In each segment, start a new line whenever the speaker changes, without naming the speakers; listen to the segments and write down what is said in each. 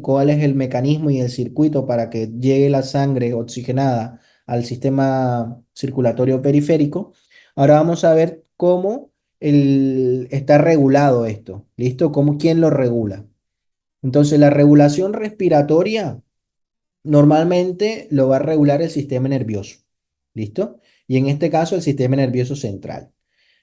cuál es el mecanismo y el circuito para que llegue la sangre oxigenada al sistema circulatorio periférico. Ahora vamos a ver cómo está regulado esto. ¿Listo? ¿Quién lo regula? Entonces, la regulación respiratoria normalmente lo va a regular el sistema nervioso. ¿Listo? Y en este caso, el sistema nervioso central.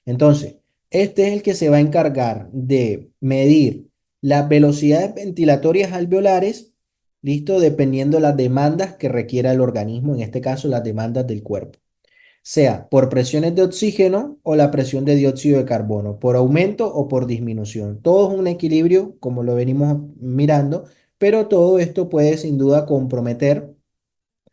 Entonces, este es el que se va a encargar de medir las velocidades ventilatorias alveolares, ¿listo? Dependiendo de las demandas que requiera el organismo, en este caso las demandas del cuerpo, sea por presiones de oxígeno o la presión de dióxido de carbono, por aumento o por disminución. Todo es un equilibrio, como lo venimos mirando, pero todo esto puede sin duda comprometer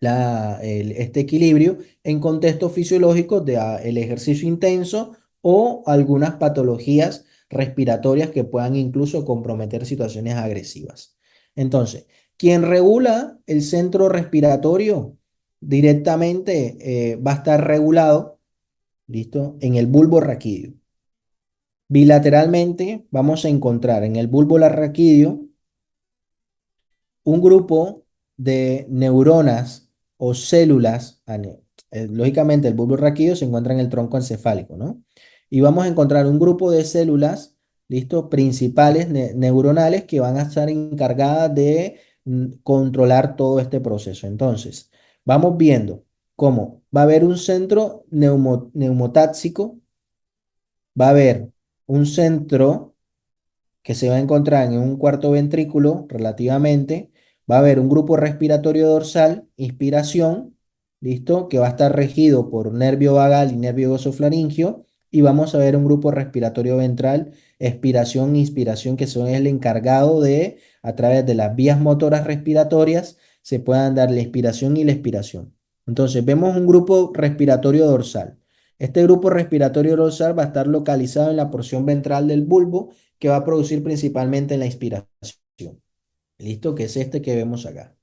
este equilibrio en contextos fisiológicos de el ejercicio intenso o algunas patologías respiratorias que puedan incluso comprometer situaciones agresivas. Entonces, quien regula el centro respiratorio directamente va a estar regulado, ¿listo? En el bulbo raquídeo. Bilateralmente vamos a encontrar en el bulbo raquídeo un grupo de neuronas o células, lógicamente el bulbo raquídeo se encuentra en el tronco encefálico, ¿no? Y vamos a encontrar un grupo de células, ¿listo? Principales neuronales que van a estar encargadas de controlar todo este proceso. Entonces, vamos viendo cómo va a haber un centro neumotáxico, va a haber un centro que se va a encontrar en un cuarto ventrículo relativamente, va a haber un grupo respiratorio dorsal, inspiración, ¿listo? Que va a estar regido por nervio vagal y nervio glosofaringeo, y vamos a ver un grupo respiratorio ventral, expiración e inspiración, que son el encargado de, a través de las vías motoras respiratorias, se puedan dar la inspiración y la expiración. Entonces, vemos un grupo respiratorio dorsal. Este grupo respiratorio dorsal va a estar localizado en la porción ventral del bulbo, que va a producir principalmente la inspiración. ¿Listo? Que es este que vemos acá.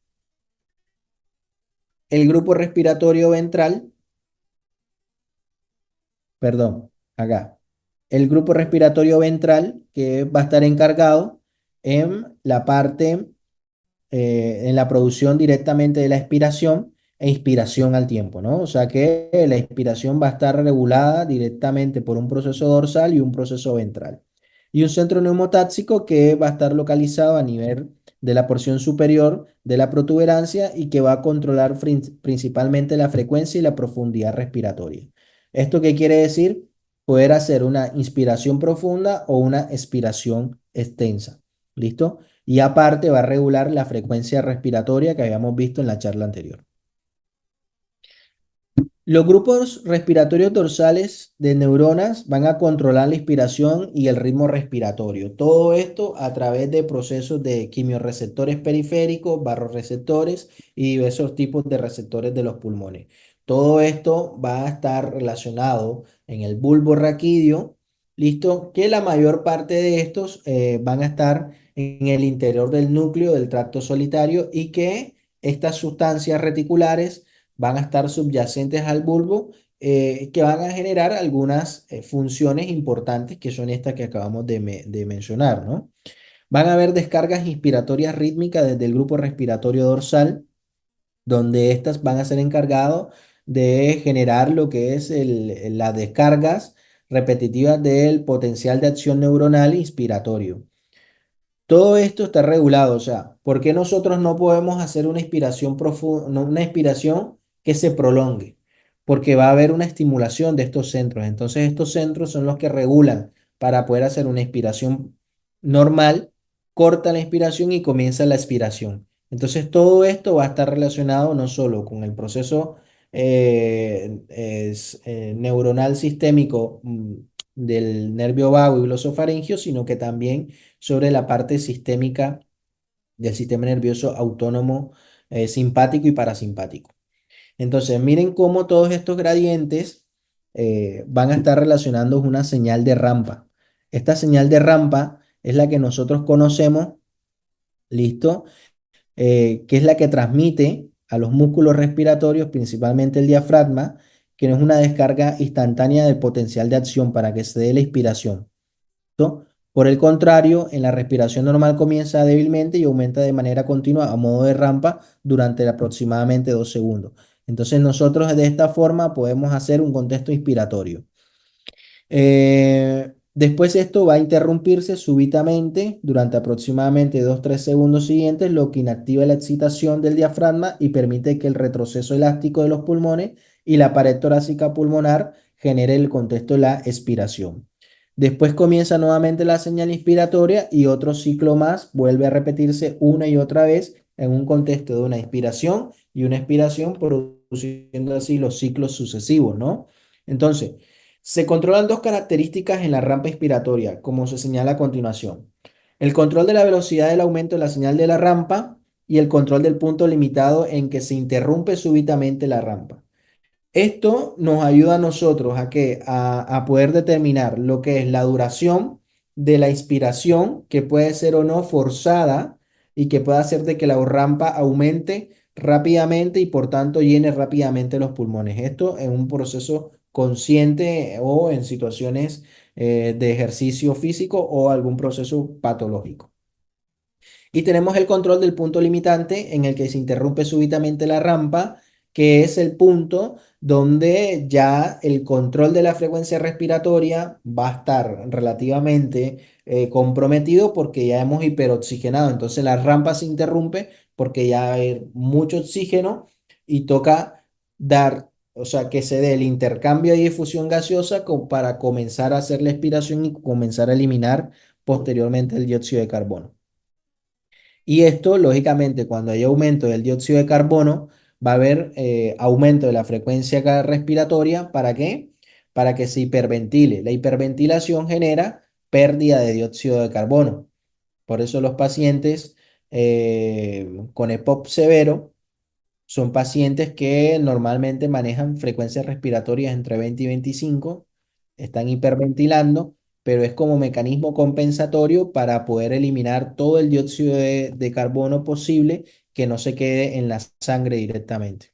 El grupo respiratorio ventral, perdón, acá. El grupo respiratorio ventral que va a estar encargado en la parte, en la producción directamente de la expiración e inspiración al tiempo, ¿no? O sea que la inspiración va a estar regulada directamente por un proceso dorsal y un proceso ventral. Y un centro neumotáxico que va a estar localizado a nivel de la porción superior de la protuberancia y que va a controlar principalmente la frecuencia y la profundidad respiratoria. ¿Esto qué quiere decir? Poder hacer una inspiración profunda o una expiración extensa. ¿Listo? Y aparte va a regular la frecuencia respiratoria que habíamos visto en la charla anterior. Los grupos respiratorios dorsales de neuronas van a controlar la inspiración y el ritmo respiratorio. Todo esto a través de procesos de quimiorreceptores periféricos, barroreceptores y diversos tipos de receptores de los pulmones. Todo esto va a estar relacionado en el bulbo raquídeo, listo, que la mayor parte de estos van a estar en el interior del núcleo del tracto solitario, y que estas sustancias reticulares van a estar subyacentes al bulbo, que van a generar algunas funciones importantes, que son estas que acabamos de mencionar, ¿no? Van a haber descargas inspiratorias rítmicas desde el grupo respiratorio dorsal, donde estas van a ser encargados de generar lo que es las descargas repetitivas del potencial de acción neuronal inspiratorio. Todo esto está regulado, o sea, ¿por qué nosotros no podemos hacer una inspiración profunda, una inspiración que se prolongue? Porque va a haber una estimulación de estos centros. Entonces, estos centros son los que regulan para poder hacer una inspiración normal, corta la inspiración y comienza la expiración. Entonces, todo esto va a estar relacionado no solo con el proceso neuronal sistémico, del nervio vago y glosofaringio, sino que también sobre la parte sistémica del sistema nervioso autónomo, simpático y parasimpático. Entonces, miren cómo todos estos gradientes van a estar relacionando una señal de rampa. Esta señal de rampa es la que nosotros conocemos, ¿listo? Que es la que transmite a los músculos respiratorios, principalmente el diafragma, que no es una descarga instantánea del potencial de acción para que se dé la inspiración. ¿Listo? Por el contrario, en la respiración normal comienza débilmente y aumenta de manera continua a modo de rampa durante aproximadamente 2 segundos. Entonces nosotros de esta forma podemos hacer un contexto inspiratorio. Después esto va a interrumpirse súbitamente durante aproximadamente 2 3 segundos siguientes, lo que inactiva la excitación del diafragma y permite que el retroceso elástico de los pulmones y la pared torácica pulmonar genere el contexto de la expiración. Después comienza nuevamente la señal inspiratoria y otro ciclo más vuelve a repetirse una y otra vez en un contexto de una inspiración y una expiración, produciendo así los ciclos sucesivos, ¿no? Entonces, se controlan dos características en la rampa inspiratoria, como se señala a continuación. El control de la velocidad del aumento de la señal de la rampa y el control del punto limitado en que se interrumpe súbitamente la rampa. Esto nos ayuda a nosotros a, que, a poder determinar lo que es la duración de la inspiración, que puede ser o no forzada y que puede hacer de que la rampa aumente rápidamente y por tanto llene rápidamente los pulmones. Esto en un proceso consciente o en situaciones de ejercicio físico o algún proceso patológico. Y tenemos el control del punto limitante en el que se interrumpe súbitamente la rampa, que es el punto donde ya el control de la frecuencia respiratoria va a estar relativamente comprometido porque ya hemos hiperoxigenado. Entonces la rampa se interrumpe porque ya hay mucho oxígeno y toca dar, o sea, que se dé el intercambio y difusión gaseosa para comenzar a hacer la expiración y comenzar a eliminar posteriormente el dióxido de carbono. Y esto, lógicamente, cuando hay aumento del dióxido de carbono, va a haber aumento de la frecuencia respiratoria. ¿Para qué? Para que se hiperventile. La hiperventilación genera pérdida de dióxido de carbono. Por eso los pacientes con EPOC severo son pacientes que normalmente manejan frecuencias respiratorias entre 20 y 25, están hiperventilando, pero es como mecanismo compensatorio para poder eliminar todo el dióxido de carbono posible que no se quede en la sangre directamente.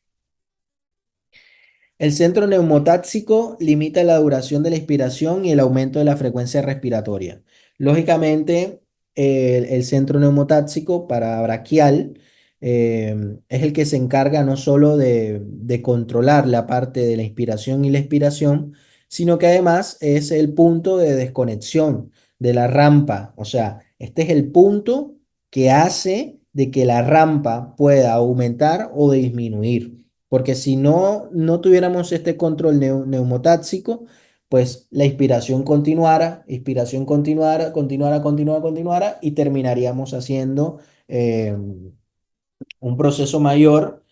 El centro neumotáxico limita la duración de la inspiración y el aumento de la frecuencia respiratoria. Lógicamente, el centro neumotáxico parabraquial es el que se encarga no solo de controlar la parte de la inspiración y la expiración, sino que además es el punto de desconexión de la rampa. O sea, este es el punto que hace de que la rampa pueda aumentar o disminuir. Porque si no tuviéramos este control neumotáxico, pues la inspiración continuara y terminaríamos haciendo un proceso mayor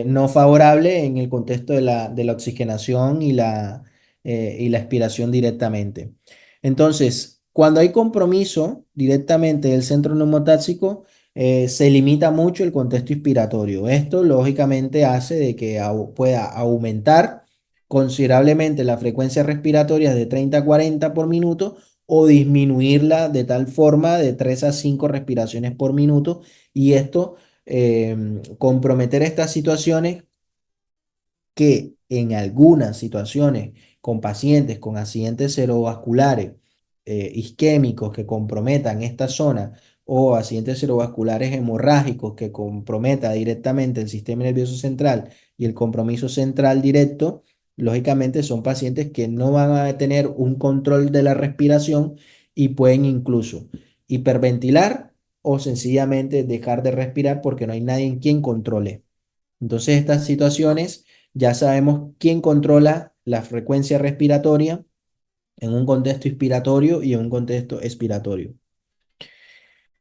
no favorable en el contexto de la oxigenación y la expiración directamente. Entonces, cuando hay compromiso directamente del centro neumotáxico, se limita mucho el contexto inspiratorio. Esto, lógicamente, hace de que pueda aumentar considerablemente la frecuencia respiratoria de 30 a 40 por minuto o disminuirla de tal forma de 3 a 5 respiraciones por minuto. Y esto comprometer estas situaciones que en algunas situaciones con pacientes con accidentes cerebrovasculares isquémicos que comprometan esta zona o accidentes cerebrovasculares hemorrágicos que comprometa directamente el sistema nervioso central y el compromiso central directo, lógicamente son pacientes que no van a tener un control de la respiración y pueden incluso hiperventilar o sencillamente dejar de respirar porque no hay nadie en quien controle. Entonces, estas situaciones ya sabemos quién controla la frecuencia respiratoria en un contexto inspiratorio y en un contexto expiratorio.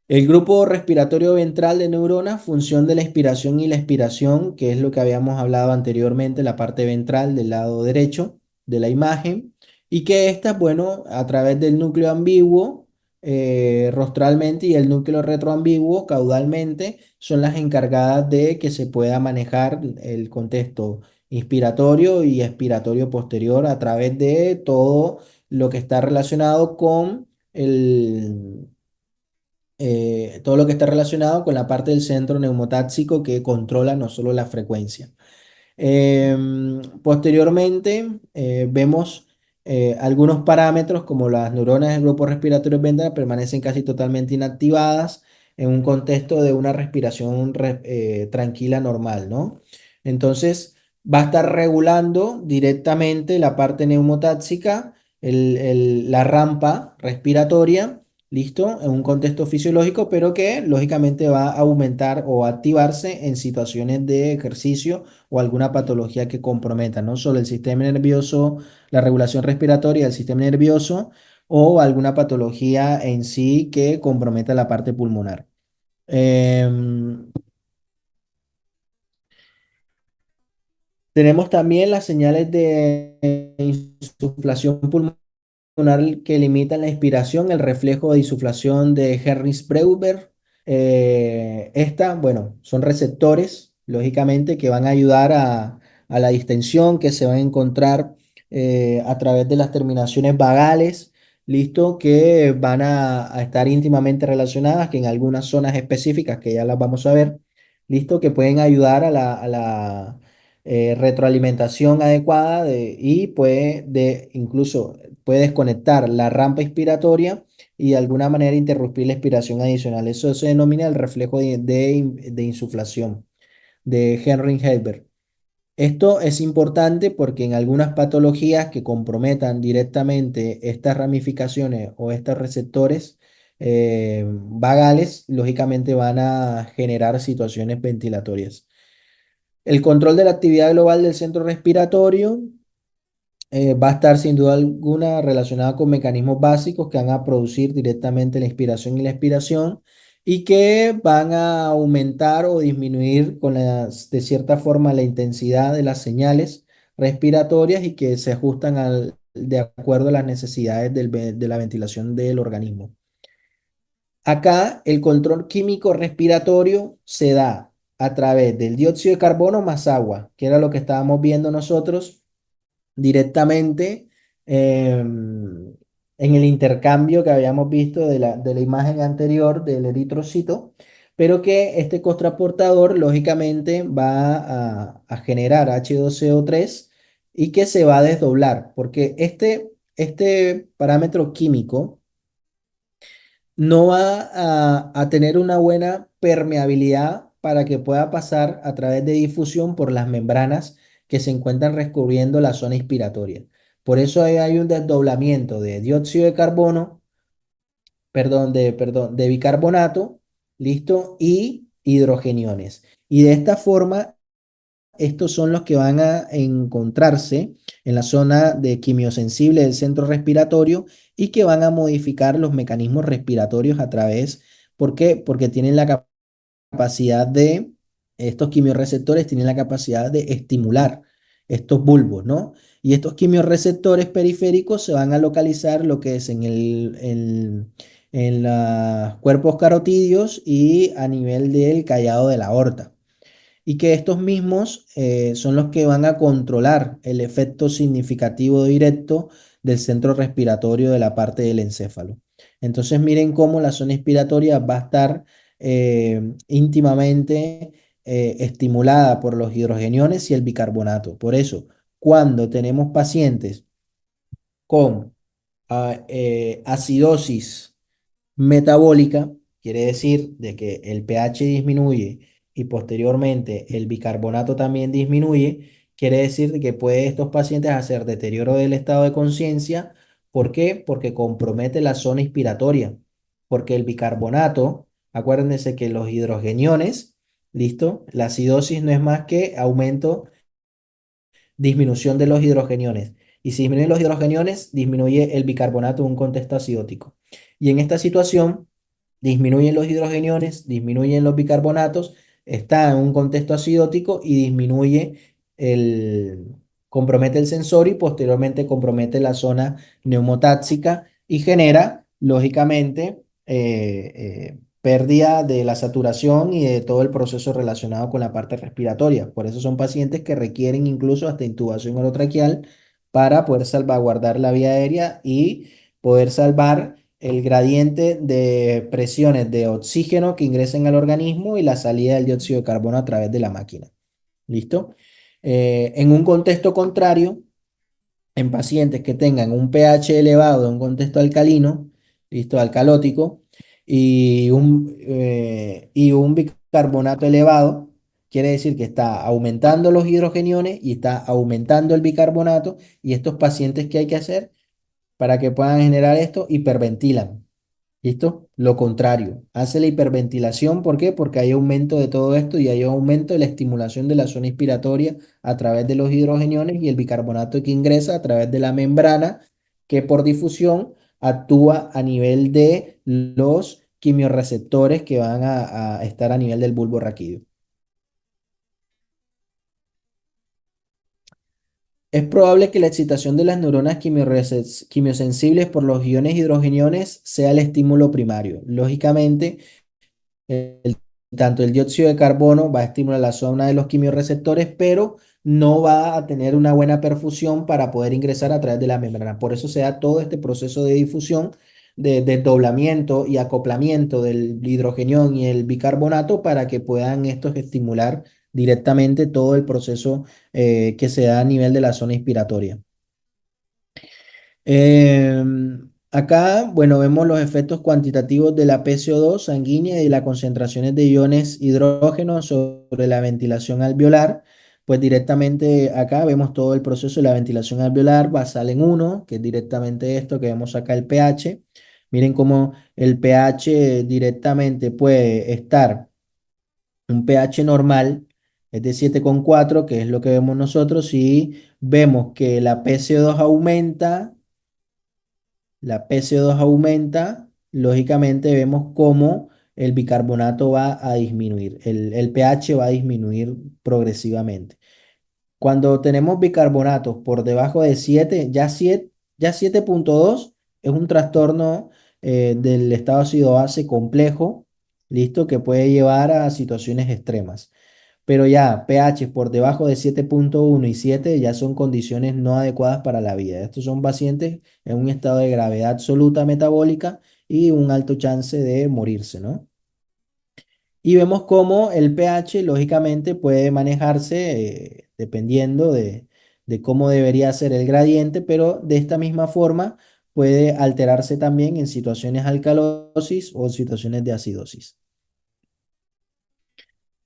El grupo respiratorio ventral de neuronas, función de la inspiración y la expiración, que es lo que habíamos hablado anteriormente, la parte ventral del lado derecho de la imagen, y que esta, bueno, a través del núcleo ambiguo, rostralmente y el núcleo retroambiguo, caudalmente, son las encargadas de que se pueda manejar el contexto inspiratorio y expiratorio posterior a través de todo lo que está relacionado con todo lo que está relacionado con la parte del centro neumotáxico que controla no solo la frecuencia. Posteriormente vemos algunos parámetros como las neuronas del grupo respiratorio ventral permanecen casi totalmente inactivadas en un contexto de una respiración tranquila normal, ¿no? Entonces va a estar regulando directamente la parte neumotáxica, la rampa respiratoria, ¿listo? En un contexto fisiológico, pero que lógicamente va a aumentar o activarse en situaciones de ejercicio o alguna patología que comprometa no solo el sistema nervioso, la regulación respiratoria del sistema nervioso o alguna patología en sí que comprometa la parte pulmonar. Em, Tenemos también las señales de insuflación pulmonar que limitan la inspiración, el reflejo de insuflación de Herrings-Breuer. Bueno, son receptores, lógicamente, que van a ayudar a la distensión que se va a encontrar a través de las terminaciones vagales, listo, que van a estar íntimamente relacionadas, que en algunas zonas específicas, que ya las vamos a ver, listo, que pueden ayudar a la retroalimentación adecuada y incluso puede desconectar la rampa inspiratoria y de alguna manera interrumpir la expiración adicional. Eso se denomina el reflejo de insuflación de Henry Heiberg. Esto es importante porque en algunas patologías que comprometan directamente estas ramificaciones o estos receptores vagales, lógicamente van a generar situaciones ventilatorias. El control de la actividad global del centro respiratorio va a estar sin duda alguna relacionada con mecanismos básicos que van a producir directamente la inspiración y la expiración y que van a aumentar o disminuir de cierta forma la intensidad de las señales respiratorias y que se ajustan de acuerdo a las necesidades de la ventilación del organismo. Acá el control químico respiratorio se da a través del dióxido de carbono más agua, que era lo que estábamos viendo nosotros directamente en el intercambio que habíamos visto de la imagen anterior del eritrocito, pero que este cotransportador lógicamente va a generar H2CO3 y que se va a desdoblar, porque este parámetro químico no va a tener una buena permeabilidad para que pueda pasar a través de difusión por las membranas que se encuentran recubriendo la zona inspiratoria. Por eso ahí hay un desdoblamiento de dióxido de carbono, de bicarbonato, ¿listo? Y hidrogeniones. Y de esta forma estos son los que van a encontrarse en la zona de quimiosensible del centro respiratorio y que van a modificar los mecanismos respiratorios a través, ¿por qué? Porque tienen la capacidad estos quimiorreceptores tienen la capacidad de estimular estos bulbos, ¿no? Y estos quimiorreceptores periféricos se van a localizar lo que es en los cuerpos carotídeos y a nivel del callado de la aorta y que estos mismos son los que van a controlar el efecto significativo directo del centro respiratorio de la parte del encéfalo. Entonces miren cómo la zona inspiratoria va a estar íntimamente estimulada por los hidrogeniones y el bicarbonato. Por eso, cuando tenemos pacientes con acidosis metabólica, quiere decir de que el pH disminuye y posteriormente el bicarbonato también disminuye, quiere decir de que puede estos pacientes hacer deterioro del estado de conciencia. ¿Por qué? Porque compromete la zona inspiratoria, porque el bicarbonato, acuérdense que los hidrogeniones, ¿listo? La acidosis no es más que aumento disminución de los hidrogeniones. Y si disminuyen los hidrogeniones, disminuye el bicarbonato en un contexto acidótico. Y en esta situación, disminuyen los hidrogeniones, disminuyen los bicarbonatos, está en un contexto acidótico y compromete el sensor y posteriormente compromete la zona neumotáxica y genera, lógicamente, pérdida de la saturación y de todo el proceso relacionado con la parte respiratoria. Por eso son pacientes que requieren incluso hasta intubación orotraqueal para poder salvaguardar la vía aérea y poder salvar el gradiente de presiones de oxígeno que ingresen al organismo y la salida del dióxido de carbono a través de la máquina. ¿Listo? En un contexto contrario, en pacientes que tengan un pH elevado de un contexto alcalino, listo, alcalótico, y un bicarbonato elevado, quiere decir que está aumentando los hidrogeniones y está aumentando el bicarbonato, y estos pacientes, ¿qué hay que hacer para que puedan generar esto? Hiperventilan. ¿Listo? Lo contrario, hace la hiperventilación. ¿Por qué? Porque hay aumento de todo esto y hay aumento de la estimulación de la zona inspiratoria a través de los hidrogeniones y el bicarbonato que ingresa a través de la membrana que por difusión actúa a nivel de los quimiorreceptores que van a estar a nivel del bulbo raquídeo. Es probable que la excitación de las neuronas quimiosensibles por los iones hidrogeniones sea el estímulo primario. Lógicamente, el- tanto el dióxido de carbono va a estimular la zona de los quimiorreceptores, pero no va a tener una buena perfusión para poder ingresar a través de la membrana. Por eso se da todo este proceso de difusión, de desdoblamiento y acoplamiento del hidrogenión y el bicarbonato para que puedan estos estimular directamente todo el proceso que se da a nivel de la zona inspiratoria. Acá, bueno, vemos los efectos cuantitativos de la PCO2 sanguínea y las concentraciones de iones hidrógeno sobre la ventilación alveolar. Pues directamente acá vemos todo el proceso de la ventilación alveolar basal en uno, que es directamente esto que vemos acá, el pH. Miren cómo el pH directamente puede estar un pH normal, es de 7,4, que es lo que vemos nosotros, y vemos que la PCO2 aumenta. La PCO2 aumenta, lógicamente vemos cómo el bicarbonato va a disminuir, el pH va a disminuir progresivamente. Cuando tenemos bicarbonatos por debajo de 7, ya 7,2 es un trastorno del estado ácido-base complejo, listo, que puede llevar a situaciones extremas. Pero ya pH por debajo de 7,1 y 7 ya son condiciones no adecuadas para la vida. Estos son pacientes en un estado de gravedad absoluta metabólica y un alto chance de morirse, ¿no? Y vemos cómo el pH lógicamente puede manejarse dependiendo de cómo debería ser el gradiente, pero de esta misma forma puede alterarse también en situaciones de alcalosis o en situaciones de acidosis.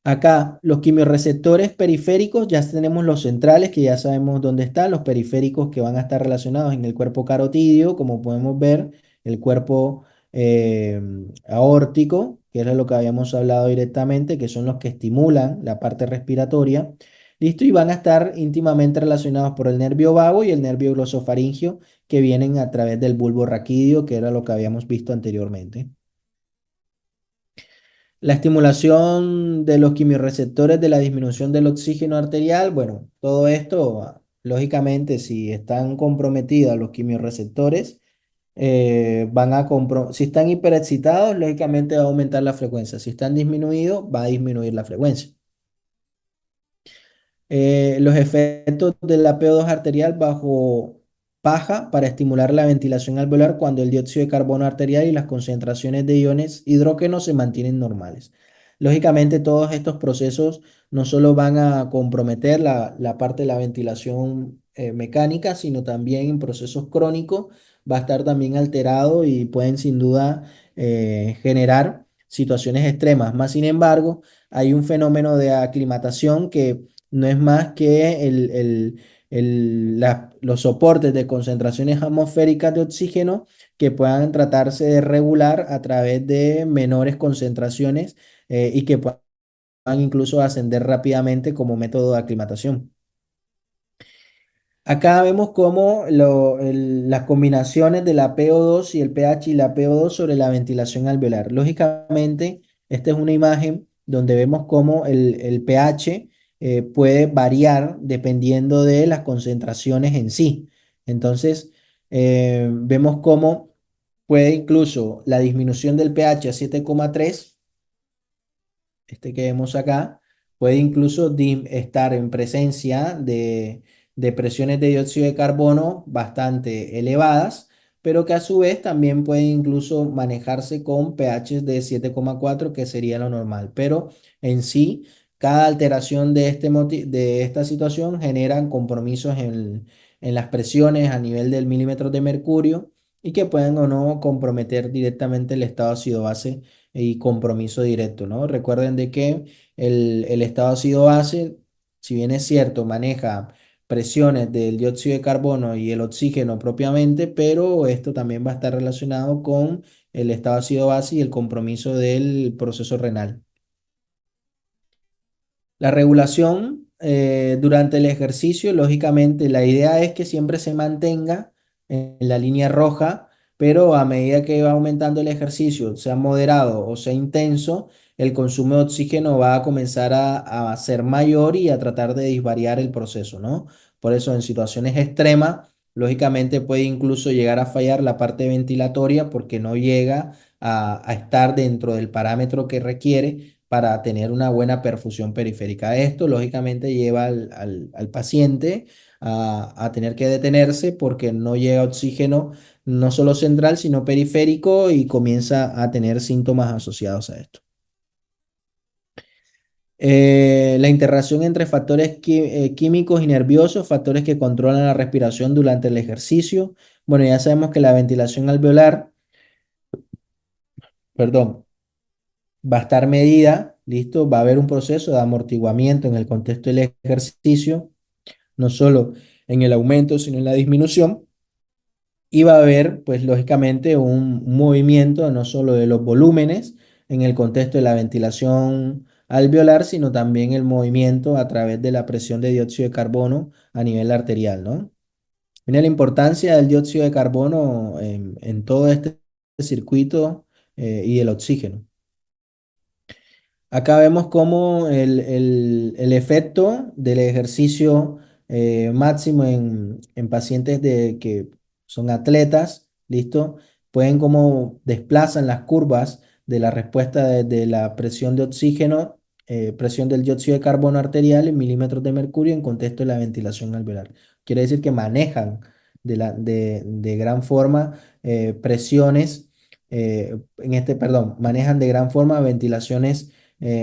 Acá, los quimiorreceptores periféricos, ya tenemos los centrales, que ya sabemos dónde están, los periféricos que van a estar relacionados en el cuerpo carotídeo, como podemos ver, el cuerpo eh, aórtico, que era lo que habíamos hablado directamente, que son los que estimulan la parte respiratoria. Listo, y van a estar íntimamente relacionados por el nervio vago y el nervio glosofaringeo, que vienen a través del bulbo raquídeo, que era lo que habíamos visto anteriormente. La estimulación de los quimiorreceptores de la disminución del oxígeno arterial, bueno, todo esto, lógicamente, si están comprometidos los quimiorreceptores, si están hiperexcitados, lógicamente va a aumentar la frecuencia. Si están disminuidos, va a disminuir la frecuencia. Los efectos del APO2 arterial bajo paja para estimular la ventilación alveolar cuando el dióxido de carbono arterial y las concentraciones de iones hidrógeno se mantienen normales. Lógicamente, todos estos procesos no solo van a comprometer la parte de la ventilación mecánica, sino también en procesos crónicos va a estar también alterado y pueden sin duda generar situaciones extremas. Más sin embargo, hay un fenómeno de aclimatación que no es más que los soportes de concentraciones atmosféricas de oxígeno que puedan tratarse de regular a través de menores concentraciones y que puedan incluso ascender rápidamente como método de aclimatación. Acá vemos cómo las combinaciones de la PO2 y el pH y la PO2 sobre la ventilación alveolar. Lógicamente, esta es una imagen donde vemos cómo el pH puede variar dependiendo de las concentraciones en sí. Entonces, vemos cómo puede incluso la disminución del pH a 7,3, este que vemos acá, puede incluso estar en presencia de presiones de dióxido de carbono bastante elevadas, pero que a su vez también puede incluso manejarse con pHs de 7,4, que sería lo normal. Pero en sí, cada alteración de esta situación generan compromisos en las presiones a nivel del milímetro de mercurio y que pueden o no comprometer directamente el estado ácido-base y compromiso directo, ¿no? Recuerden de que el estado ácido-base, si bien es cierto, maneja presiones del dióxido de carbono y el oxígeno propiamente, pero esto también va a estar relacionado con el estado ácido-base y el compromiso del proceso renal. La regulación durante el ejercicio, lógicamente, la idea es que siempre se mantenga en la línea roja, pero a medida que va aumentando el ejercicio, sea moderado o sea intenso, el consumo de oxígeno va a comenzar a ser mayor y a tratar de disvariar el proceso, ¿no? Por eso en situaciones extremas, lógicamente puede incluso llegar a fallar la parte ventilatoria porque no llega a estar dentro del parámetro que requiere para tener una buena perfusión periférica. Esto, lógicamente, lleva al paciente a tener que detenerse porque no llega oxígeno no solo central, sino periférico y comienza a tener síntomas asociados a esto. La interacción entre factores químicos y nerviosos, factores que controlan la respiración durante el ejercicio. Bueno, ya sabemos que la ventilación alveolar, perdón, va a estar medida, ¿listo? Va a haber un proceso de amortiguamiento en el contexto del ejercicio, no solo en el aumento, sino en la disminución. Y va a haber, pues lógicamente, un movimiento no solo de los volúmenes en el contexto de la ventilación alveolar, sino también el movimiento a través de la presión de dióxido de carbono a nivel arterial, ¿no? Mira la importancia del dióxido de carbono en todo este circuito y el oxígeno. Acá vemos cómo el efecto del ejercicio máximo en pacientes que son atletas, ¿listo? Pueden cómo desplazan las curvas de la respuesta de la presión de oxígeno, presión del dióxido de carbono arterial en milímetros de mercurio en contexto de la ventilación alveolar. Quiere decir que manejan de gran forma presiones, perdón, manejan de gran forma ventilaciones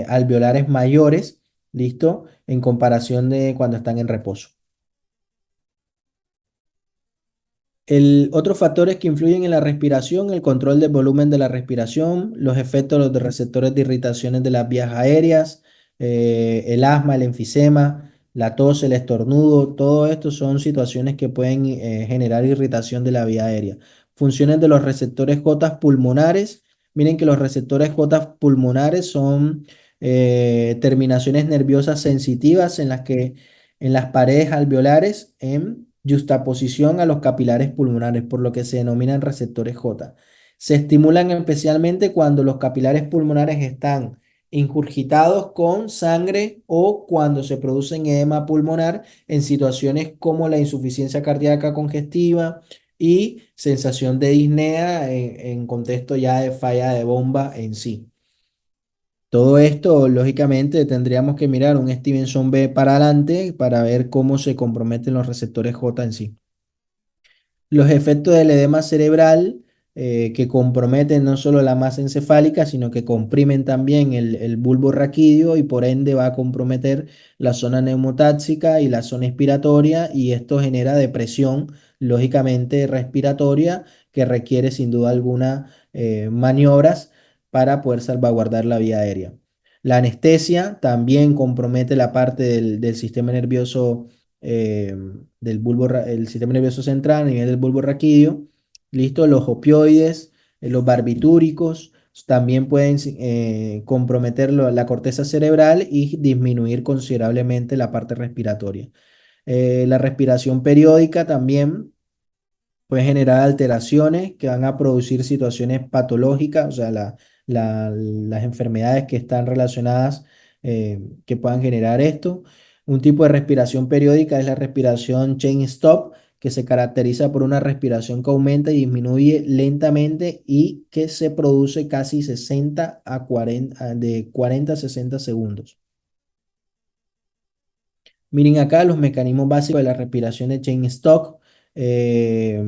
alveolares mayores, ¿listo? En comparación de cuando están en reposo. El otros factores que influyen en la respiración, el control del volumen de la respiración, los efectos de los receptores de irritaciones de las vías aéreas, el asma, el enfisema, la tos, el estornudo, todo esto son situaciones que pueden generar irritación de la vía aérea. Funciones de los receptores J pulmonares. Miren que los receptores J pulmonares son terminaciones nerviosas sensitivas en las que en las paredes alveolares en yuxtaposición a los capilares pulmonares, por lo que se denominan receptores J. Se estimulan especialmente cuando los capilares pulmonares están ingurgitados con sangre o cuando se producen edema pulmonar en situaciones como la insuficiencia cardíaca congestiva y sensación de disnea en contexto ya de falla de bomba en sí. Todo esto, lógicamente, tendríamos que mirar un Stevenson B para adelante para ver cómo se comprometen los receptores J en sí. Los efectos del edema cerebral que comprometen no solo la masa encefálica, sino que comprimen también el bulbo raquídeo y por ende va a comprometer la zona neumotáxica y la zona expiratoria y esto genera depresión, lógicamente respiratoria, que requiere sin duda alguna maniobras para poder salvaguardar la vía aérea. La anestesia también compromete la parte del sistema nervioso eh, el sistema nervioso central a nivel del bulbo raquídeo. Listo, los opioides, los barbitúricos también pueden comprometer la corteza cerebral y disminuir considerablemente la parte respiratoria. La respiración periódica también puede generar alteraciones que van a producir situaciones patológicas, o sea, las enfermedades que están relacionadas que puedan generar esto. Un tipo de respiración periódica es la respiración chain stop, que se caracteriza por una respiración que aumenta y disminuye lentamente y que se produce casi 60 a 40, de 40 a 60 segundos. Miren acá los mecanismos básicos de la respiración de chain stock. Eh,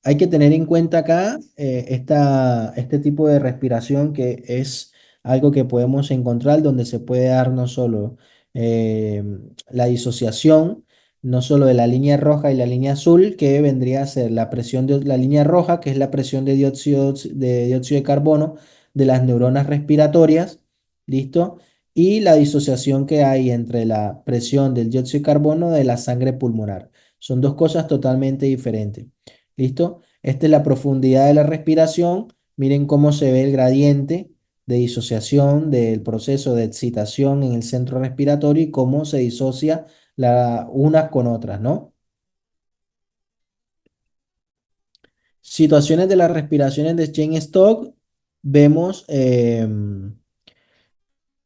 Hay que tener en cuenta acá este tipo de respiración que es algo que podemos encontrar donde se puede dar no solo la disociación no solo de la línea roja y la línea azul, que vendría a ser la presión de la línea roja, que es la presión de dióxido de carbono de las neuronas respiratorias, ¿listo? Y la disociación que hay entre la presión del dióxido de carbono de la sangre pulmonar. Son dos cosas totalmente diferentes, ¿listo? Esta es la profundidad de la respiración. Miren cómo se ve el gradiente de disociación del proceso de excitación en el centro respiratorio y cómo se disocia unas con otras, ¿no? Situaciones de las respiraciones de Cheyne-Stokes, vemos,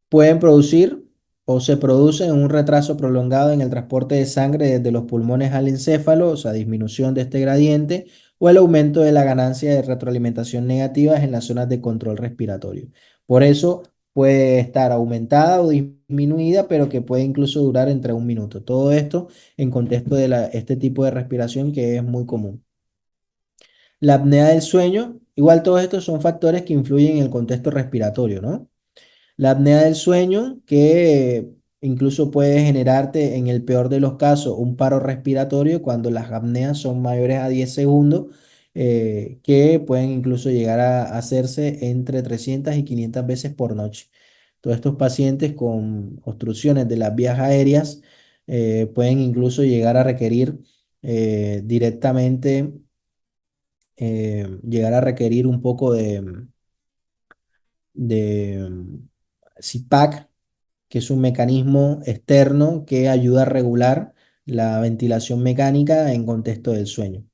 pueden producir o se producen un retraso prolongado en el transporte de sangre desde los pulmones al encéfalo, o sea, disminución de este gradiente, o el aumento de la ganancia de retroalimentación negativas en las zonas de control respiratorio. Por eso puede estar aumentada o disminuida, pero que puede incluso durar entre un minuto. Todo esto en contexto de este tipo de respiración que es muy común. La apnea del sueño, igual todos estos son factores que influyen en el contexto respiratorio, ¿no? La apnea del sueño, que incluso puede generarte, en el peor de los casos, un paro respiratorio cuando las apneas son mayores a 10 segundos, que pueden incluso llegar a hacerse entre 300 y 500 veces por noche. Todos estos pacientes con obstrucciones de las vías aéreas pueden incluso llegar a requerir directamente, llegar a requerir un poco de CPAP, que es un mecanismo externo que ayuda a regular la ventilación mecánica en contexto del sueño.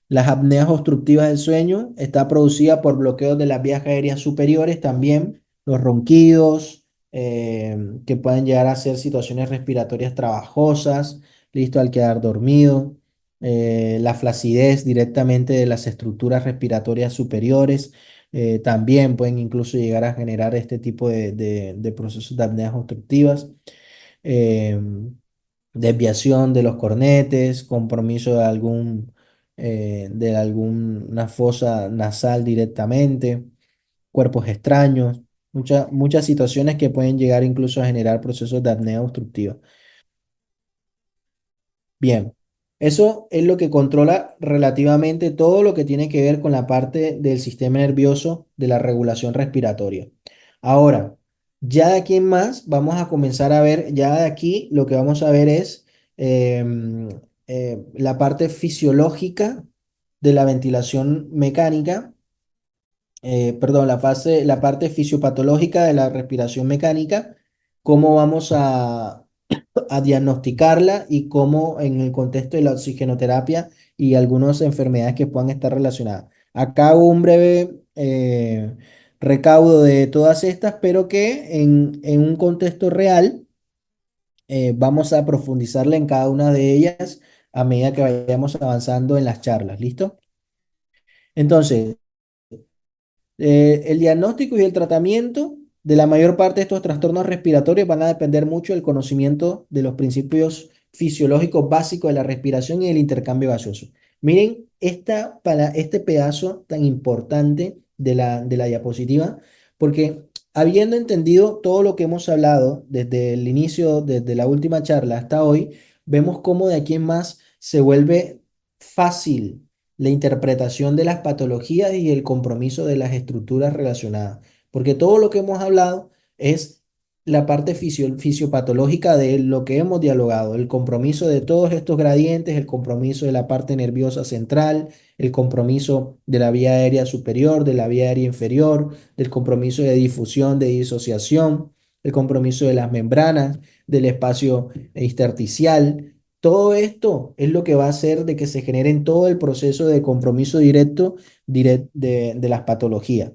Las apneas obstructivas del sueño está producida por bloqueos de las vías aéreas superiores también, los ronquidos, que pueden llegar a ser situaciones respiratorias trabajosas, listo al quedar dormido, la flacidez directamente de las estructuras respiratorias superiores, también pueden incluso llegar a generar este tipo de procesos de apneas obstructivas. em, Desviación de los cornetes, compromiso de alguna fosa nasal directamente, cuerpos extraños, muchas situaciones que pueden llegar incluso a generar procesos de apnea obstructiva. Bien, eso es lo que controla relativamente todo lo que tiene que ver con la parte del sistema nervioso de la regulación respiratoria. Ahora, ya de aquí en más vamos a comenzar a ver, ya de aquí lo que vamos a ver es em, la parte fisiológica de la ventilación mecánica, perdón, la parte fisiopatológica de la respiración mecánica, cómo vamos a diagnosticarla y cómo en el contexto de la oxigenoterapia y algunas enfermedades que puedan estar relacionadas. Acá hago un breve recaudo de todas estas, pero que en un contexto real vamos a profundizarla en cada una de ellas a medida que vayamos avanzando en las charlas. ¿Listo? Entonces, el diagnóstico y el tratamiento de la mayor parte de estos trastornos respiratorios van a depender mucho del conocimiento de los principios fisiológicos básicos de la respiración y del intercambio gaseoso. Miren para este pedazo tan importante de la diapositiva, porque habiendo entendido todo lo que hemos hablado desde el inicio, desde la última charla hasta hoy, vemos cómo de aquí en más se vuelve fácil la interpretación de las patologías y el compromiso de las estructuras relacionadas. Porque todo lo que hemos hablado es la parte fisiopatológica de lo que hemos dialogado, el compromiso de todos estos gradientes, el compromiso de la parte nerviosa central, el compromiso de la vía aérea superior, de la vía aérea inferior, del compromiso de difusión, de disociación, el compromiso de las membranas, del espacio intersticial. Todo esto es lo que va a hacer de que se genere en todo el proceso de compromiso directo de las patologías.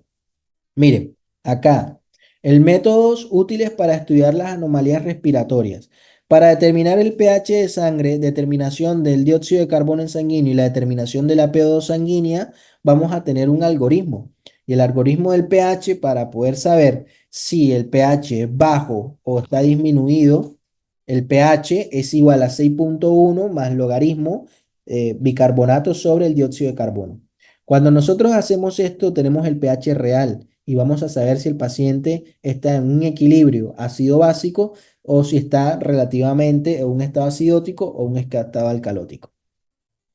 Miren, acá, el métodos útiles para estudiar las anomalías respiratorias. Para determinar el pH de sangre, determinación del dióxido de carbono en sanguíneo y la determinación de la PO2 sanguínea, vamos a tener un algoritmo. Y el algoritmo del pH, para poder saber si el pH es bajo o está disminuido, el pH es igual a 6,1 más logaritmo bicarbonato sobre el dióxido de carbono. Cuando nosotros hacemos esto, tenemos el pH real y vamos a saber si el paciente está en un equilibrio ácido básico o si está relativamente en un estado acidótico o un estado alcalótico.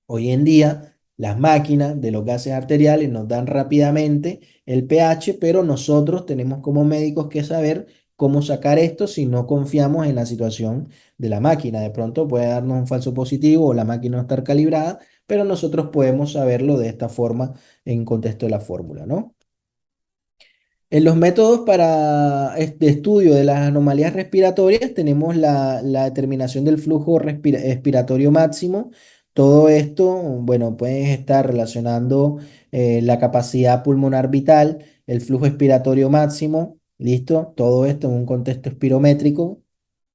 Hoy en día, las máquinas de los gases arteriales nos dan rápidamente el pH, pero nosotros tenemos como médicos que saber cómo sacar esto si no confiamos en la situación de la máquina. De pronto puede darnos un falso positivo o la máquina no estar calibrada, pero nosotros podemos saberlo de esta forma en contexto de la fórmula, ¿no? En los métodos para de estudio de las anomalías respiratorias tenemos la determinación del flujo expiratorio máximo. Todo esto, bueno, puedes estar relacionando la capacidad pulmonar vital, el flujo expiratorio máximo, ¿listo? Todo esto en un contexto espirométrico,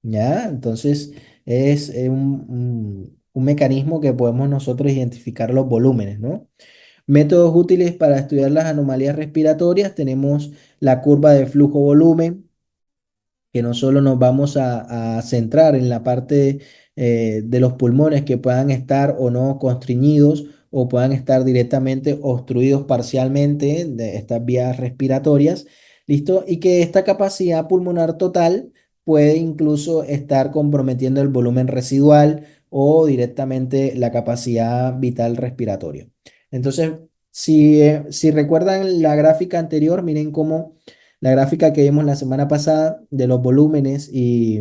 ¿ya? Entonces es un mecanismo que podemos nosotros identificar los volúmenes, ¿no? Métodos útiles para estudiar las anomalías respiratorias, tenemos la curva de flujo-volumen, que no solo nos vamos a centrar en la parte de los pulmones que puedan estar o no constriñidos o puedan estar directamente obstruidos parcialmente de estas vías respiratorias, ¿listo? Y que esta capacidad pulmonar total puede incluso estar comprometiendo el volumen residual o directamente la capacidad vital respiratoria. Entonces, si recuerdan la gráfica anterior, miren cómo la gráfica que vimos la semana pasada de los volúmenes y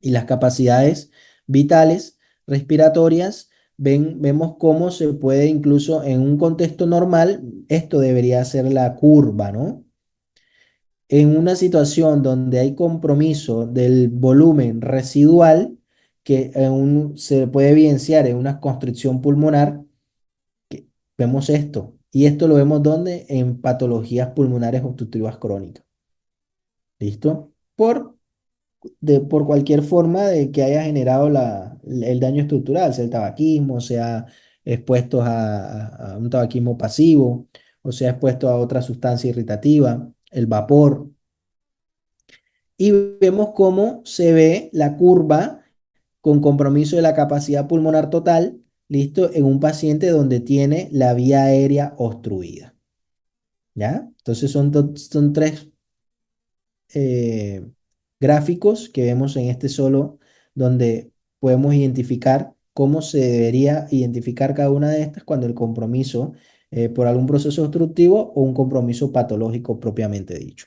las capacidades vitales respiratorias, vemos cómo se puede incluso en un contexto normal, esto debería ser la curva, ¿no? En una situación donde hay compromiso del volumen residual, que se puede evidenciar en una constricción pulmonar, que vemos esto. Y esto lo vemos donde en patologías pulmonares obstructivas crónicas. ¿Listo? Por cualquier forma de que haya generado el daño estructural, sea el tabaquismo, sea expuestos a un tabaquismo pasivo, o sea expuesto a otra sustancia irritativa, el vapor. Y vemos cómo se ve la curva con compromiso de la capacidad pulmonar total, listo, en un paciente donde tiene la vía aérea obstruida. ¿Ya? Entonces son tres eh, gráficos que vemos en este solo, donde podemos identificar cómo se debería identificar cada una de estas cuando el compromiso por algún proceso obstructivo o un compromiso patológico propiamente dicho.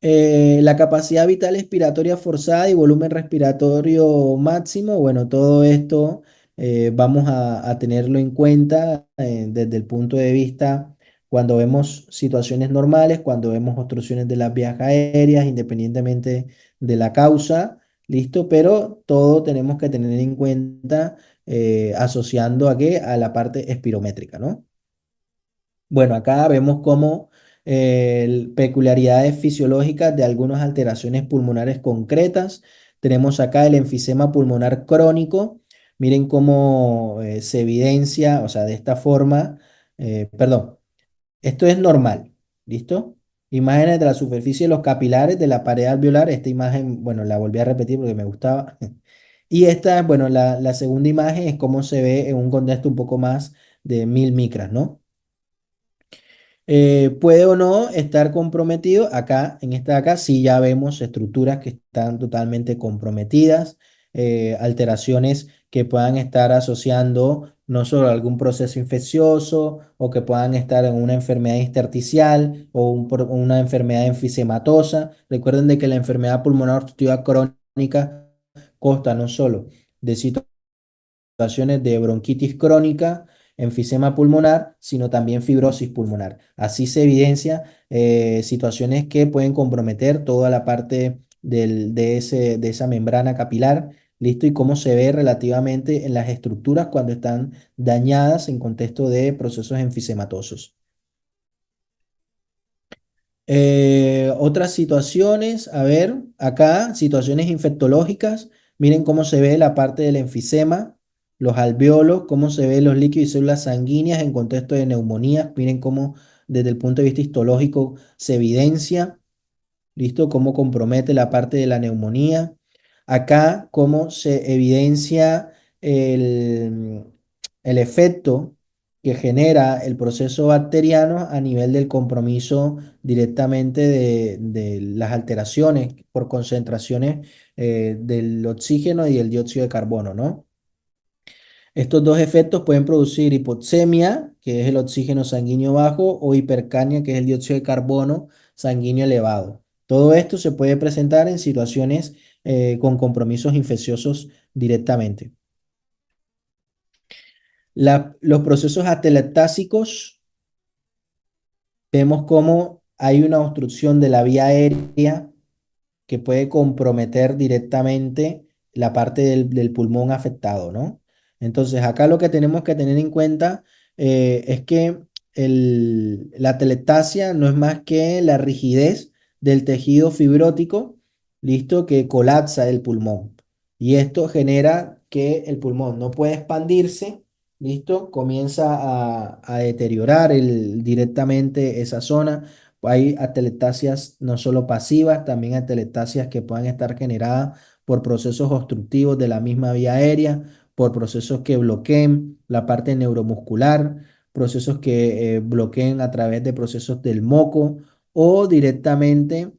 La capacidad vital expiratoria forzada y volumen respiratorio máximo, bueno, todo esto vamos a tenerlo en cuenta desde el punto de vista cuando vemos situaciones normales, cuando vemos obstrucciones de las vías aéreas, independientemente de la causa, listo, pero todo tenemos que tener en cuenta asociando a qué, a la parte espirométrica, ¿no? Bueno, acá vemos como peculiaridades fisiológicas de algunas alteraciones pulmonares concretas. Tenemos acá el enfisema pulmonar crónico. Miren cómo se evidencia, o sea, de esta forma, perdón, esto es normal, ¿listo? Imágenes de la superficie de los capilares de la pared alveolar. Esta imagen, bueno, la volví a repetir porque me gustaba. Y esta, bueno, la segunda imagen es cómo se ve en un contexto un poco más de 1000 micras, ¿no? Puede o no estar comprometido. Acá, en esta de acá, sí ya vemos estructuras que están totalmente comprometidas, alteraciones que puedan estar asociando no solo a algún proceso infeccioso o que puedan estar en una enfermedad intersticial o una enfermedad enfisematosa. Recuerden de que la enfermedad pulmonar obstructiva crónica consta no solo de situaciones de bronquitis crónica, enfisema pulmonar, sino también fibrosis pulmonar. Así se evidencia situaciones que pueden comprometer toda la parte de esa membrana capilar, ¿listo? Y cómo se ve relativamente en las estructuras cuando están dañadas en contexto de procesos enfisematosos. Otras situaciones, a ver, acá, situaciones infectológicas, miren cómo se ve la parte del enfisema, los alveolos, cómo se ven los líquidos y células sanguíneas en contexto de neumonía, miren cómo desde el punto de vista histológico se evidencia, ¿listo? Cómo compromete la parte de la neumonía. Acá, cómo se evidencia el, el efecto que genera el proceso bacteriano a nivel del compromiso directamente de las alteraciones por concentraciones del oxígeno y el dióxido de carbono, ¿no? Estos dos efectos pueden producir hipoxemia, que es el oxígeno sanguíneo bajo, o hipercapnia, que es el dióxido de carbono sanguíneo elevado. Todo esto se puede presentar en situaciones con compromisos infecciosos directamente. Los procesos atelectásicos, vemos cómo hay una obstrucción de la vía aérea que puede comprometer directamente la parte del pulmón afectado, ¿no? Entonces, acá lo que tenemos que tener en cuenta es que la atelectasia no es más que la rigidez del tejido fibrótico, listo, que colapsa el pulmón. Y esto genera que el pulmón no puede expandirse, listo, comienza a deteriorar directamente esa zona. Hay atelectasias no solo pasivas, también atelectasias que puedan estar generadas por procesos obstructivos de la misma vía aérea, por procesos que bloqueen la parte neuromuscular, procesos que bloqueen a través de procesos del moco o directamente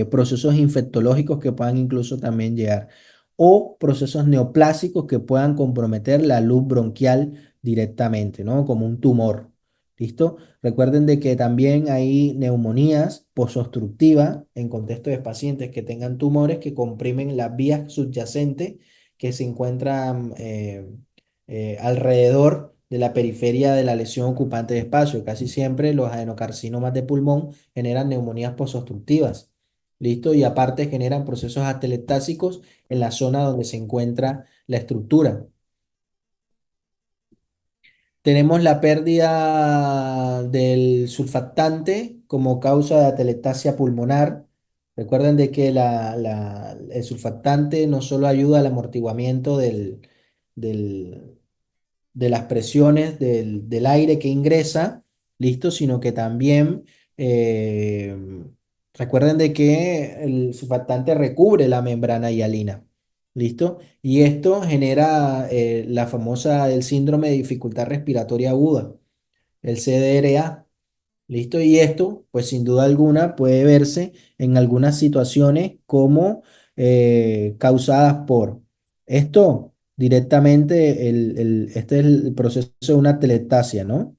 procesos infectológicos que puedan incluso también llegar, o procesos neoplásicos que puedan comprometer la luz bronquial directamente, ¿no? Como un tumor. ¿Listo? Recuerden de que también hay neumonías posobstructivas en contexto de pacientes que tengan tumores que comprimen las vías subyacentes que se encuentran alrededor de la periferia de la lesión ocupante de espacio. Casi siempre los adenocarcinomas de pulmón generan neumonías posobstructivas. ¿Listo? Y aparte generan procesos atelectásicos en la zona donde se encuentra la estructura. Tenemos la pérdida del surfactante como causa de atelectasia pulmonar. Recuerden de que el surfactante no solo ayuda al amortiguamiento del, de las presiones del aire que ingresa, ¿listo? Sino que también eh, recuerden de que el surfactante recubre la membrana hialina, ¿listo? Y esto genera la famosa, el síndrome de dificultad respiratoria aguda, el CDRA. ¿Listo? Y esto, pues sin duda alguna, puede verse en algunas situaciones como causadas por esto directamente, este es el proceso de una telestasia, ¿no?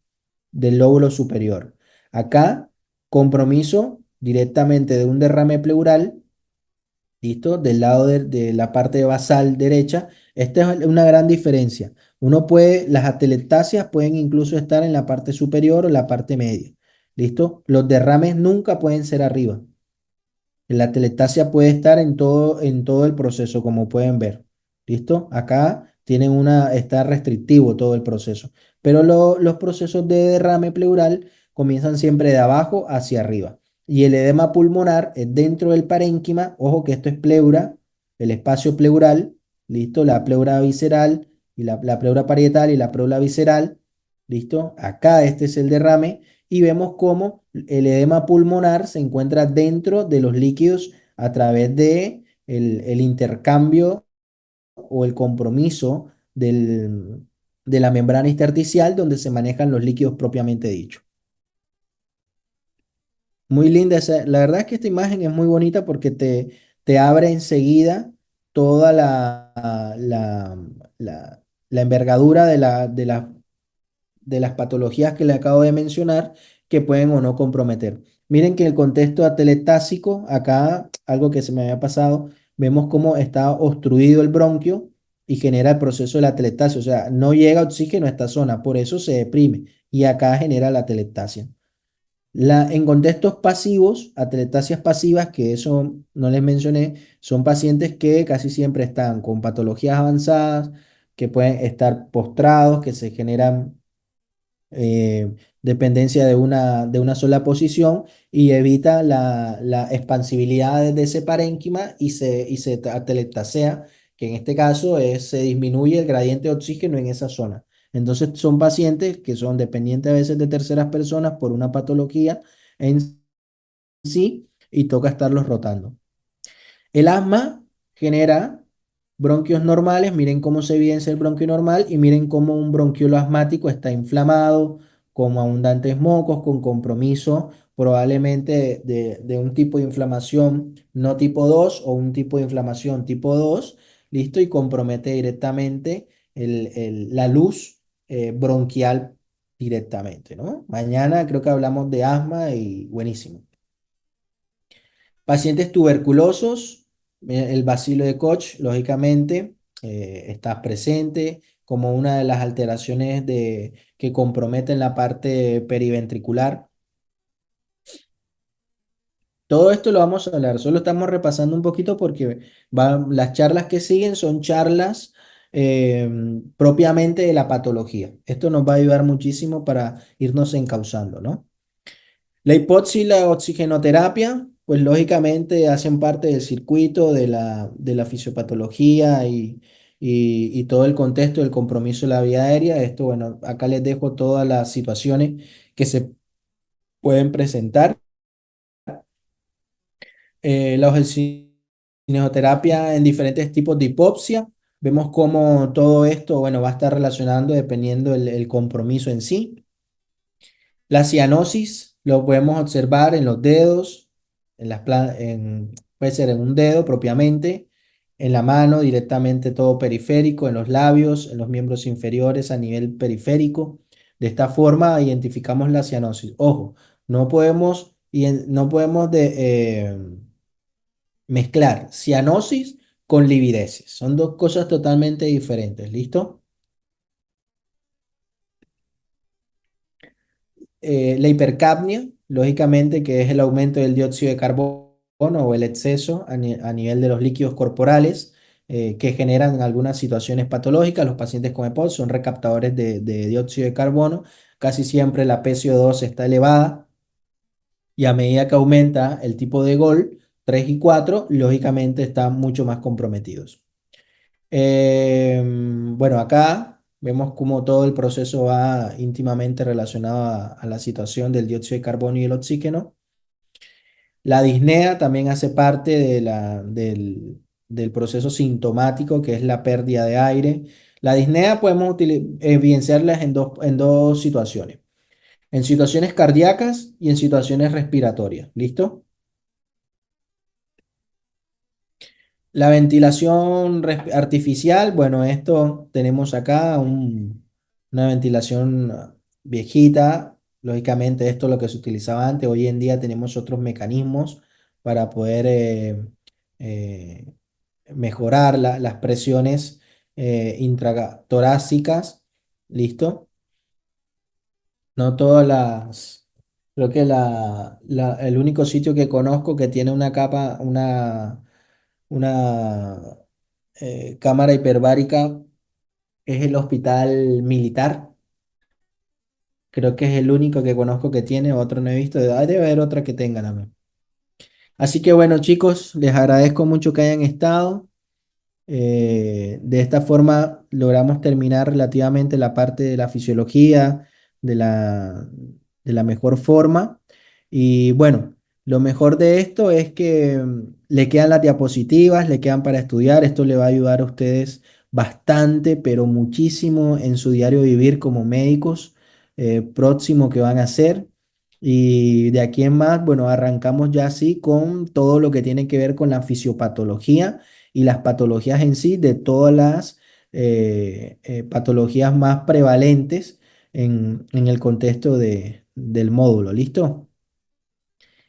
Del lóbulo superior. Acá, compromiso directamente de un derrame pleural, ¿listo? Del lado de la parte basal derecha. Esta es una gran diferencia. Las atelectasias pueden incluso estar en la parte superior o la parte media. ¿Listo? Los derrames nunca pueden ser arriba. La telestasia puede estar en todo el proceso, como pueden ver. ¿Listo? Acá está restrictivo todo el proceso. Pero los procesos de derrame pleural comienzan siempre de abajo hacia arriba. Y el edema pulmonar es dentro del parénquima. Ojo que esto es pleura, el espacio pleural. ¿Listo? La pleura visceral y la pleura parietal y la pleura visceral. ¿Listo? Acá este es el derrame y vemos cómo el edema pulmonar se encuentra dentro de los líquidos a través de el intercambio o el compromiso de la membrana intersticial donde se manejan los líquidos propiamente dicho. Muy linda la verdad es que esta imagen es muy bonita porque te abre enseguida toda la envergadura de las patologías que le acabo de mencionar que pueden o no comprometer. Miren que en el contexto atelectásico, acá algo que se me había pasado, vemos cómo está obstruido el bronquio y genera el proceso de la atelectasia, o sea, no llega oxígeno a esta zona, por eso se deprime y acá genera la atelectasia. En contextos pasivos, atelectasias pasivas, que eso no les mencioné, son pacientes que casi siempre están con patologías avanzadas, que pueden estar postrados, que se generan dependencia de una sola posición y evita la expansibilidad de ese parénquima y se atelectasea, que en este caso se disminuye el gradiente de oxígeno en esa zona. Entonces son pacientes que son dependientes a veces de terceras personas por una patología en sí y toca estarlos rotando. El asma genera bronquios normales, miren cómo se evidencia el bronquio normal y miren cómo un bronquiolo asmático está inflamado, con abundantes mocos, con compromiso probablemente de un tipo de inflamación no tipo 2 o un tipo de inflamación tipo 2, listo, y compromete directamente la luz bronquial directamente, ¿no? Mañana creo que hablamos de asma y buenísimo. Pacientes tuberculosos, el bacilo de Koch, lógicamente, está presente como una de las alteraciones que comprometen la parte periventricular. Todo esto lo vamos a hablar, solo estamos repasando un poquito porque las charlas que siguen son charlas propiamente de la patología. Esto nos va a ayudar muchísimo para irnos encauzando, ¿no? La hipoxia y la oxigenoterapia, pues lógicamente hacen parte del circuito de la fisiopatología y todo el contexto del compromiso de la vía aérea. Esto, bueno, acá les dejo todas las situaciones que se pueden presentar. La oxigenoterapia en diferentes tipos de hipoxia. Vemos cómo todo esto, bueno, va a estar relacionando dependiendo el compromiso en sí. La cianosis lo podemos observar en los dedos, puede ser en un dedo propiamente, en la mano directamente todo periférico, en los labios, en los miembros inferiores a nivel periférico. De esta forma identificamos la cianosis. Ojo, no podemos mezclar cianosis con lividesis. Son dos cosas totalmente diferentes. ¿Listo? La hipercapnia, lógicamente, que es el aumento del dióxido de carbono o el exceso a nivel de los líquidos corporales que generan algunas situaciones patológicas. Los pacientes con EPOC son recaptadores de dióxido de carbono. Casi siempre la PCO2 está elevada y a medida que aumenta el tipo de GOL 3 y 4, lógicamente están mucho más comprometidos. Bueno, acá vemos cómo todo el proceso va íntimamente relacionado a la situación del dióxido de carbono y el oxígeno. La disnea también hace parte del proceso sintomático, que es la pérdida de aire. La disnea podemos evidenciarlas en dos situaciones, en situaciones cardíacas y en situaciones respiratorias. ¿Listo? La ventilación artificial, bueno, esto tenemos acá una ventilación viejita. Lógicamente, esto es lo que se utilizaba antes. Hoy en día tenemos otros mecanismos para poder eh, mejorar las presiones intratorácicas. ¿Listo? No todas las. Creo que el único sitio que conozco que tiene una capa, una cámara hiperbárica es el hospital militar. Creo que es el único que conozco que tiene, otro no he visto. Debe haber otra que tenga también. Así que bueno, chicos, les agradezco mucho que hayan estado. De esta forma logramos terminar relativamente la parte de la fisiología de la mejor forma. Y bueno, lo mejor de esto es que le quedan las diapositivas, le quedan para estudiar. Esto le va a ayudar a ustedes bastante, pero muchísimo en su diario vivir como médicos próximo que van a hacer. Y de aquí en más, bueno, arrancamos ya así con todo lo que tiene que ver con la fisiopatología y las patologías en sí de todas las patologías más prevalentes en el contexto del módulo. ¿Listo?